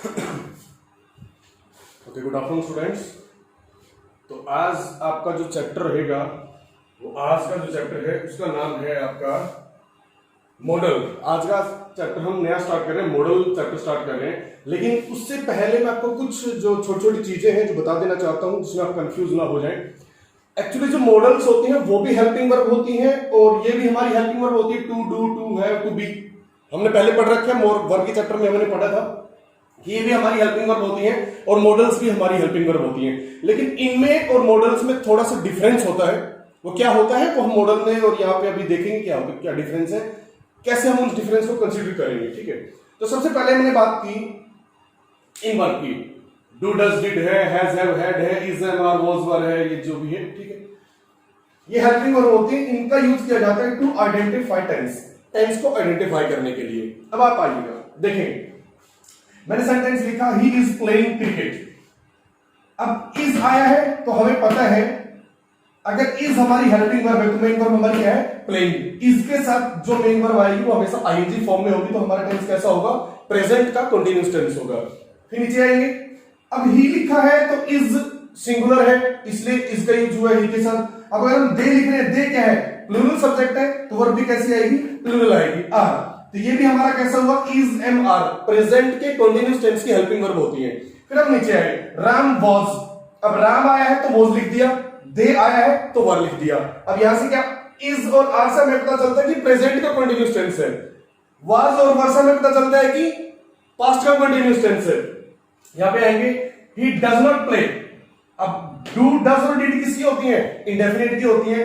Okay, good afternoon students. तो आज आपका जो चैप्टर रहेगा वो आज का जो चैप्टर है उसका नाम है आपका मॉडल। आज का चैप्टर हम नया स्टार्ट कर रहे हैं, मॉडल चैप्टर स्टार्ट कर रहे हैं। लेकिन उससे पहले मैं आपको कुछ जो छोटी छोटी चीजें हैं जो बता देना चाहता हूं जिसमें आप कंफ्यूज ना हो जाएं। एक्चुअली जो मॉडल्स होती हैं वो भी हेल्पिंग वर्ब होती हैं और ये भी हमारी हेल्पिंग वर्ब होती है, to do, to have, to be. हमने पहले पढ़ रखे हैं, वर्ब के चैप्टर में हमने पढ़ा था कि ये भी हमारी हेल्पिंग वर्ब होती हैं और मॉडल्स भी हमारी हेल्पिंग वर्ब होती हैं। लेकिन इनमें और मॉडल्स में थोड़ा सा डिफरेंस होता है। वो क्या होता है वो हम मॉडल में और यहाँ पे अभी देखेंगे क्या डिफरेंस है, कैसे हम उस डिफरेंस को कंसीडर करेंगे। ठीक है, तो सबसे पहले मैंने बात की इन वर्ब की। डू, डज, डिड है, हैज, हैव, हैड है, इज, एम, आर, वाज, वर है, ये जो भी है। ठीक है, ये हेल्पिंग वर्ब होती है। इनका यूज किया जाता है टू आइडेंटिफाई टेंस को आइडेंटिफाई करने के लिए। अब आप आइएगा, देखें मैंने सेंटेंस लिखा ही इज प्लेइंग क्रिकेट। अब इज आया है तो हमें पता है अगर इज हमारी हेल्पिंग वर्ब है तो मेन वर्ब हमारी क्या है, प्लेइंग। इज के साथ जो मेन वर्ब आएगी वो हमेशा आईएनजी फॉर्म में होगी, तो हमारा टेंस कैसा होगा, प्रेजेंट का कंटीन्यूअस टेंस होगा। फिर नीचे आएंगे, अब ही लिखा है तो इज सिंगुलर है इसलिए इज का यूज हुआ है ही के साथ। अब अगर हम दे लिख रहे हैं, दे क्या है, प्लूरल सब्जेक्ट है तो वर्ब भी कैसी आएगी, प्लूरल आएगी, आर। तो ये भी हमारा कैसा हुआ, इज, एम, आर, प्रेजेंट के कंटीन्यूअस टेंस की हेल्पिंग वर्ब होती है। फिर हम नीचे आए, राम वॉज। अब राम आया है तो वॉज लिख दिया, दे आया है तो वर लिख दिया। अब यहां से क्या, इज और आर से हमें पता चलता है कि प्रेजेंट का कंटीन्यूअस टेंस है। वाज और वर से हमें पता चलता है कि पास्ट का कंटीन्यूअस टेंस है। यहां पे आएंगे, ही डज नॉट प्ले। अब डू, डज और डिड किसकी होती है, इंडेफिनिट की होती है।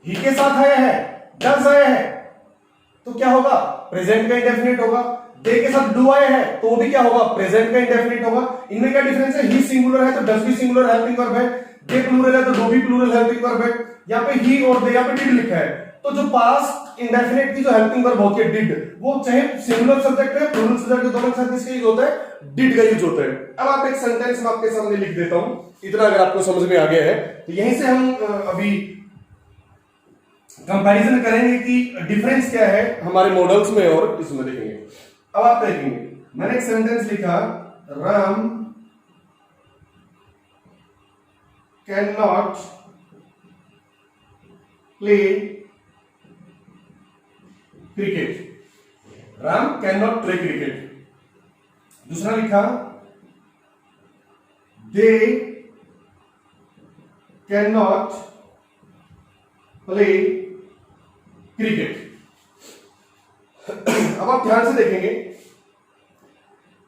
ही के साथ आया है, डज आया है तो क्या होगा, प्रेजेंट का इंडेफिनिट होगा। दे के साथ डू आया है तो वो भी क्या होगा, प्रेजेंट का इंडेफिनिट होगा। इनमें क्या डिफरेंस है, ही सिंगुलर है तो डज भी सिंगुलर हेल्पिंग वर्ब है, दे प्लूरल है तो डू भी प्लूरल हेल्पिंग वर्ब है। यहाँ पे ही और दे, यहाँ पे डिड लिखा है तो जो पास्ट इंडेफिनिट की जो हेल्पिंग वर्ब होती है डिड, वो चाहे सिंगुलर सब्जेक्ट है प्लूरल सब्जेक्ट है, दोनों के साथ इसका यूज होता है, डिड का यूज होता है। अब आप एक सेंटेंस में आपके सामने लिख देता हूं, इतना अगर आपको समझ में आ गया है तो यहीं से हम अभी कंपैरिजन करेंगे कि डिफरेंस क्या है हमारे मॉडल्स में और इसमें देखेंगे। अब आप देखेंगे, मैंने एक सेंटेंस लिखा, Ram can not play cricket. Ram can not play cricket. दूसरा लिखा, they can not play cricket. अब आप ध्यान से देखेंगे,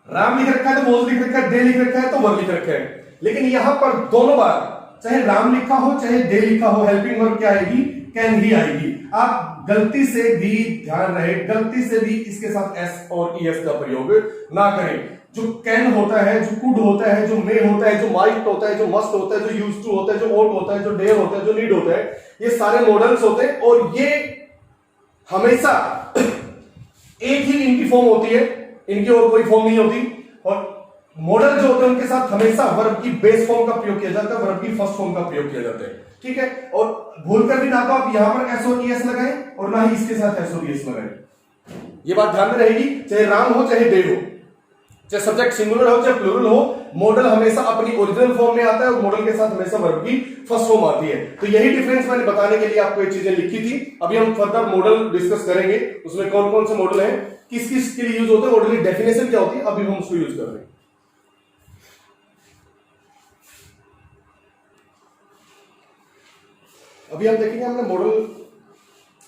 राम लिख रखा है तो वॉज लिख रखा है, दे लिख रखा है तो वर लिख रखा है। लेकिन यहां पर दोनों बार चाहे राम लिखा हो चाहे दे लिखा हो, हेल्पिंग वर्ब क्या आएगी, कैन ही आएगी। आप गलती से भी ध्यान रहे, गलती से भी इसके साथ एस और ईएस का प्रयोग ना करें। जो कैन होता है, जो कुड होता है, जो मे होता है, जो माइट होता है, जो मस्ट होता है, जो यूज टू होता है, जो ओट होता है, जो डेयर होता है, जो नीड होता है, ये सारे मॉडल्स होते हैं और ये हमेशा एक ही इनकी फॉर्म होती है, इनकी और कोई फॉर्म नहीं होती। और मॉडल जो होते हैं उनके साथ हमेशा वर्ब की बेस फॉर्म का प्रयोग किया जाता है, वर्ब की फर्स्ट फॉर्म का प्रयोग किया जाता है। ठीक है, और भूलकर भी ना तो आप यहां पर एस और ईएस लगाएं और ना ही इसके साथ एस और ईएस लगाएं। ये बात ध्यान में रहेगी, चाहे राम हो चाहे दे हो, चाहे सब्जेक्ट सिंगुलर हो चाहे प्लूरल हो, मॉडल हमेशा अपनी ओरिजिनल फॉर्म में आता है और मॉडल के साथ हमेशा वर्ब की फर्स्ट फॉर्म आती है। तो यही डिफरेंस मैंने बताने के लिए आपको ये चीजें लिखी थी। अभी हम फर्दर मॉडल डिस्कस करेंगे, उसमें कौन कौन से मॉडल हैं, किस किस के लिए यूज होते हैं, मॉडल की डेफिनेशन क्या होती है, अभी हम उसको यूज कर रहे हैं। अभी हम देखेंगे, हमने मॉडल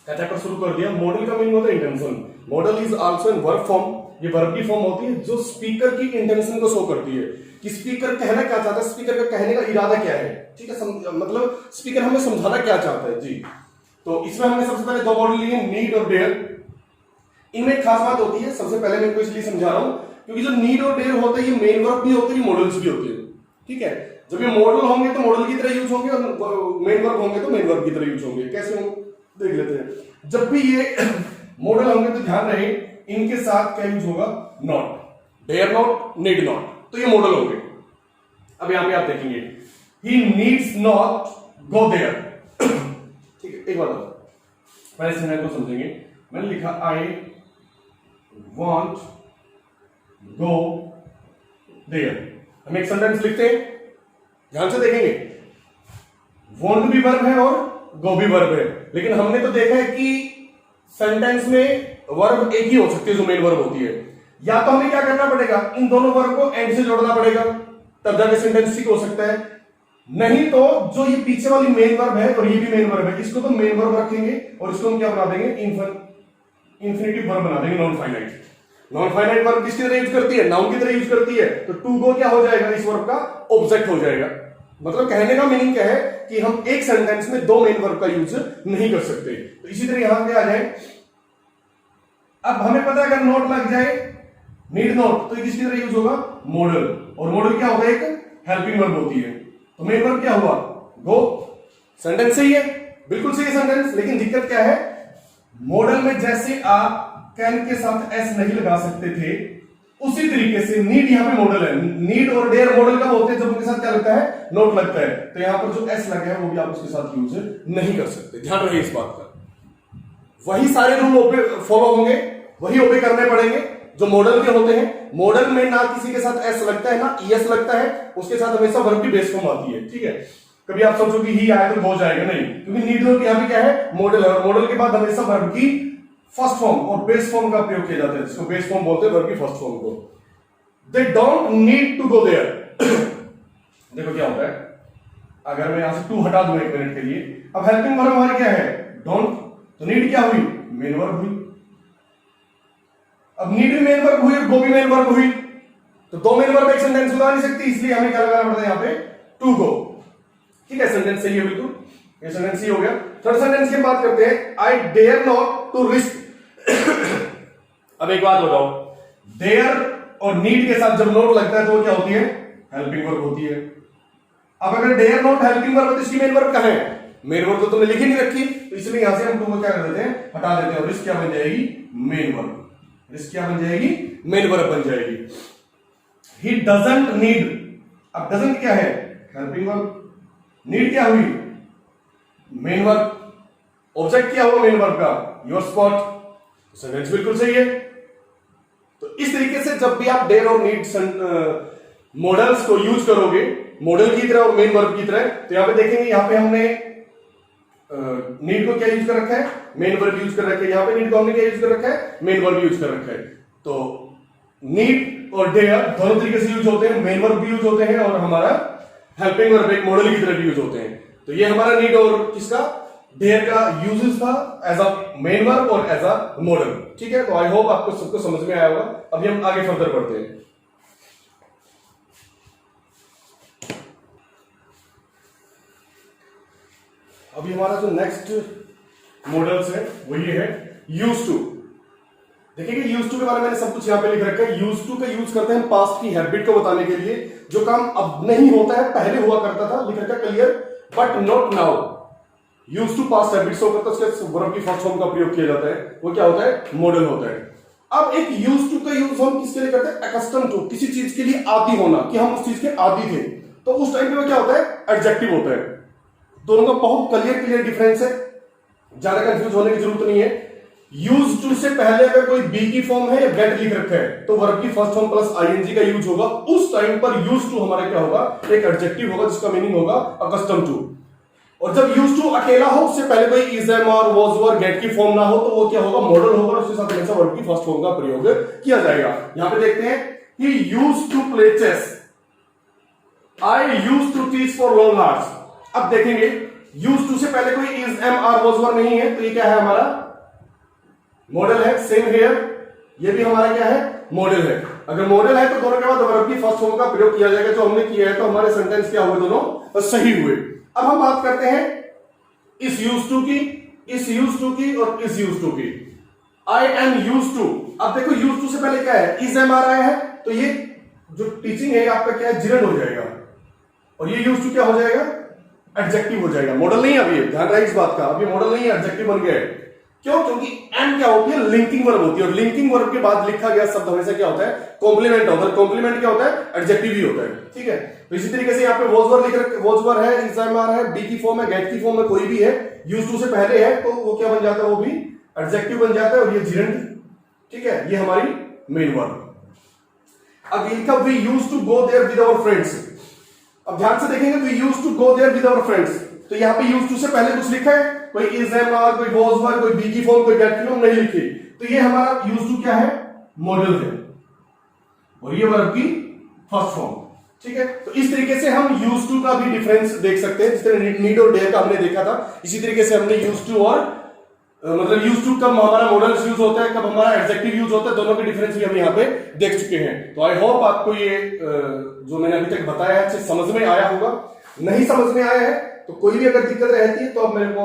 का चैप्टर शुरू कर दिया। मॉडल का मीनिंग होता है intention. Model is also in verb form. ये वर्ब की फॉर्म होती है जो स्पीकर की इंटेंशन को शो करती है कि स्पीकर कहना क्या चाहता है, स्पीकर का कहने का इरादा क्या है। ठीक है, मतलब स्पीकर हमें समझाना क्या चाहता है जी। तो इसमें हमने सबसे पहले दो मॉडल लिए, नीड और डेयर। इनमें खास बात होती है, सबसे पहले मैं इनको इसलिए समझा रहा हूं क्योंकि जो नीड और डेयर होता है ये मेन वर्ब भी होते हैं, मॉडल्स भी होते हैं। ठीक है, जब ये मॉडल होंगे तो मॉडल की तरह यूज होंगे और मेन वर्ब होंगे तो मेन वर्ब की तरह यूज होंगे। कैसे होंगे देख लेते हैं। जब भी ये मॉडल होंगे तो ध्यान रहे इनके साथ क्या यूज होगा, not, dare not, need not, तो ये मॉडल होंगे। अब यहां पे आप देखेंगे, he needs not go there. ठीक है, एक बात पहले से को समझेंगे। मैंने लिखा, आई वॉन्ट गो देयर। हम एक सेंटेंस लिखते हैं, ध्यान से देखेंगे, वॉन्ट भी वर्ब है और गो भी वर्ब है, लेकिन हमने तो देखा है कि सेंटेंस में वर्ब एक ही हो सकती है जो मेन वर्ब होती है। या तो हमें क्या करना पड़ेगा, इन दोनों वर्ब को एंड से जोड़ना पड़ेगा, तब जाके सेंटेंस ठीक हो सकता है। नहीं तो जो ये पीछे वाली मेन वर्ब है और ये भी मेन वर्ब है, इसको तो मेन वर्ब रखेंगे और इसको हम क्या बना देंगे, इंफिनिटिव वर्ब बना देंगे, non finite. Non finite verb किसकी तरह यूज करती है, नाउन की तरह यूज करती है, तो टू गो क्या हो जाएगा, इस वर्ब का ऑब्जेक्ट हो जाएगा। मतलब कहने का मीनिंग क्या है कि हम एक सेंटेंस में दो मेन वर्ब का यूज नहीं कर सकते। तो इसी तरह यहां पे आ जाए, अब हमें पता है अगर नोट लग जाए, नीड नोट, तो किसकी तरह यूज होगा, मॉडल। और मॉडल क्या होगा, एक हेल्पिंग वर्ब होती है। तो मेन वर्ब क्या हुआ, गो। सेंटेंस सही है, बिल्कुल सही है सेंटेंस, लेकिन दिक्कत क्या है, मॉडल में जैसे आप कैन के साथ एस नहीं लगा सकते थे, उसी तरीके से नीड यहाँ पे मॉडल है। नीड और डेयर मॉडल कब होते हैं, जब उनके साथ क्या लगता है, नोट लगता है। तो यहां पर जो एस लगा है वो भी आप उसके साथ यूज नहीं कर सकते, ध्यान रहे इस बात का। वही सारे रूल फॉलो होंगे, वही ओबे करने पड़ेंगे जो मॉडल के होते हैं। मॉडल में ना किसी के साथ एस लगता है ना ईएस लगता है, उसके साथ हमेशा वर्ब की बेस फॉर्म आती है। ठीक है, कभी आप सोचो कि ही आया तो हो जाएगा, नहीं, क्योंकि नीड और यहाँ पे क्या है, मॉडल है, और मॉडल के बाद हमेशा वर्ब की फर्स्ट फॉर्म और बेस फॉर्म का प्रयोग किया जाता है, जिसको बेस फॉर्म बोलते हैं, वर्ब की फर्स्ट फॉर्म को। They don't need to go there. देखो क्या होता है, अगर मैं यहां से टू हटा दूं 1 मिनट के लिए, अब हेल्पिंग वर्ब हमारी क्या है, डोंट, तो नीड क्या हुई, मेन वर्ब हुई। अब नीड भी मेन वर्ब हुई और गो भी मेन वर्ब हुई, तो दो मेन वर्ब एक सेंटेंस में आ नहीं सकती, इसलिए हमें क्या लगाना पड़ता है यहाँ पे, टू गो। ठीक है, सेंटेंस सही है बिल्कुल, ये सेंटेंस सही हो गया। थर्ड सेंटेंस की बात करते हैं, I dare not to risk. अब एक बात बताओ, डेयर और नीड के साथ जब नोट लगता है तो वो क्या होती है, हेल्पिंग वर्ब होती है। अब अगर डेयर नॉट हेल्पिंग वर्ब है तो इसकी मेन वर्ब कहां है, मेन वर्ब तो तुमने लिखी नहीं रखी, तो इसलिए यहां से हम टू को क्या कर देते हैं, हटा देते हैं, और रिस्क क्या बन जाएगी, मेन वर्ब। रिस्क क्या बन जाएगी, मेन वर्ब बन जाएगी। ही डजंट नीड, अब डजंट क्या है, हेल्पिंग वर्ब, नीड क्या हुई, मेन वर्ब, ऑब्जेक्ट क्या हुआ मेन वर्ब का, योर स्पॉट। सेंटेंस बिल्कुल सही है। तो इस तरीके से जब भी आप डेयर और नीड मॉडल्स को यूज करोगे, मॉडल की तरह और मेन वर्ब की तरह, तो यहां पे देखेंगे, यहां पे हमने नीड को क्या यूज कर रखा है, मेन वर्ब यूज कर रखा है, यहां पे नीड को हमने क्या यूज कर रखा है, मेन वर्ब यूज कर रखा है। तो नीड और डेयर दोनों तरीके से यूज होते हैं, मेन वर्ब भी यूज होते हैं और हमारा हेल्पिंग वर्ब एक मॉडल की तरह भी यूज होते हैं। तो ये हमारा नीड और किसका, डेयर का यूजेस था, एज अ मेन वर्ब और एज अ मॉडल। ठीक है, तो आई होप आपको सबको समझ में आया होगा। अभी हम आगे फर्दर बढ़ते हैं। अभी हमारा जो नेक्स्ट मॉडल्स है वो ये है यूज टू। देखिए यूज टू के बारे में मैंने सब कुछ यहां पे लिख रखा है। यूज टू का यूज करते हैं पास्ट की हैबिट को बताने के लिए, जो काम अब नहीं होता है पहले हुआ करता था, लिख रखा clear, but not now. Use to past habits होकर तो उसके वर्ब की फर्स्ट फॉर्म का प्रयोग किया जाता है, वो क्या होता है, मॉडल होता है। अब एक यूज टू का यूज हम किसके लिए करते हैं, एक्स्टम टू, किसी चीज के लिए आदी होना, कि हम उस चीज के आदी थे, तो उस टाइम पे वो क्या होता है, एडजेक्टिव होता है। दोनों का बहुत क्लियर डिफरेंस है, ज्यादा कंफ्यूज होने की जरूरत नहीं है। यूज टू से पहले अगर कोई बी की फॉर्म है या गेट लिख रखा है तो वर्ब की फर्स्ट फॉर्म प्लस आईएनजी का यूज होगा। उस टाइम पर यूज टू हमारा क्या होगा, एक एडजेक्टिव होगा जिसका मीनिंग होगा अकस्टम टू। और जब यूज टू अकेला हो, उससे पहले कोई इज एम और वॉज वर गेट की फॉर्म ना हो, तो वो क्या होगा, मॉडल होगा, उसके साथ हमेशा वर्ब की फर्स्ट फॉर्म का प्रयोग किया जाएगा। यहां पे देखते हैं, he used to play chess, I used to teach for long hours. अब देखेंगे यूज्ड टू से पहले कोई is am are was were नहीं है, तो ये क्या है, हमारा मॉडल है। सेम हियर, ये भी हमारा क्या है, मॉडल है। अगर मॉडल है तो दोनों के बाद वर्ब की फर्स्ट फॉर्म का प्रयोग किया जाएगा, जो हमने किया है, तो हमारे सेंटेंस क्या हुए, दोनों सही हुए। अब हम बात करते हैं इस यूज टू की, इस यूज टू की और इस यूज टू की। आई एम यूज टू, अब देखो यूज टू से पहले क्या है, इज एम आ रहा है, तो ये जो टीचिंग है आपका क्या है, जिरन हो जाएगा, और ये यूज टू क्या हो जाएगा, एडजेक्टिव हो जाएगा। मॉडल नहीं है अभी, ध्यान रहे इस बात का, अभी मॉडल नहीं है, एडजेक्टिव बन गया है। क्यों, क्योंकि एम क्या होती है, लिंकिंग वर्ब होती है, और लिंकिंग वर्ब के बाद लिखा गया शब्द हमेशा क्या होता है, कॉम्प्लीमेंट होता है। कॉम्प्लीमेंट क्या होता है, एडजेक्टिव ही होता है। ठीक है, तो इसी तरीके से यहाँ पे वॉज वर लिख रखे, वॉज वर है, इज एम आर है, बी की फॉर्म है, गेट की फॉर्म में कोई भी है, यूज टू से पहले है, तो वो क्या बन जाता है, वो भी एडजेक्टिव बन जाता है, और ये जिरंड। ठीक है, ये हमारी मेन वर्ब। अगेन का we use to go there with our friends. अब ध्यान से देखेंगे, we use to go there with our friends, तो यहाँ पे यूज टू से पहले कुछ लिखा है, कोई इज एम आर, कोई वॉज वर, कोई बी की फॉर्म, कोई गेट की फॉर्म नहीं लिखी। तो ये हमारा यूज टू क्या है, मॉडल है, और ये वर्ब की फर्स्ट फॉर्म। ठीक है, तो इस तरीके से हम यूज टू का भी डिफरेंस देख सकते हैं। जिस तरह नीड और डेयर का हमने देखा था, इसी तरीके से हमने यूज टू और मतलब यूज टू कब हमारा मॉडल यूज होता है, कब हमारा एडजेक्टिव यूज होता है, दोनों के डिफरेंस भी हम यहाँ पे देख चुके हैं। तो आई होप आपको ये जो मैंने अभी तक बताया है अच्छे समझ में आया होगा। नहीं समझ में आया है तो कोई भी अगर दिक्कत रहती है तो आप मेरे को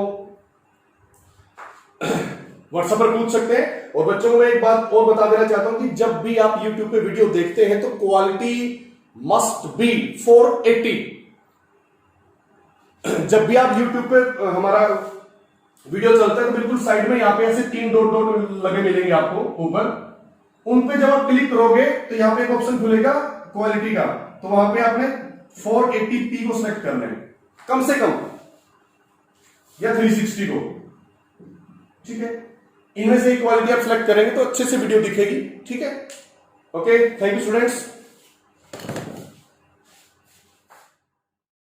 व्हाट्सएप पर पूछ सकते हैं। और बच्चों को मैं एक बात और बता देना चाहता हूं कि जब भी आप यूट्यूब पे वीडियो देखते हैं तो क्वालिटी मस्ट बी 480। जब भी आप यूट्यूब पे हमारा वीडियो चलता है तो बिल्कुल साइड में यहाँ पे ऐसे 3 डॉट डॉट लगे मिलेंगे आपको ऊपर, उन पे जब आप क्लिक करोगे तो यहाँ पे एक ऑप्शन खुलेगा क्वालिटी का, तो वहां पे आपने 480p को सिलेक्ट करना है कम से कम, या 360 को। ठीक है, इनमें से एक क्वालिटी आप सिलेक्ट करेंगे तो अच्छे से वीडियो दिखेगी। ठीक है, ओके, थैंक यू स्टूडेंट्स।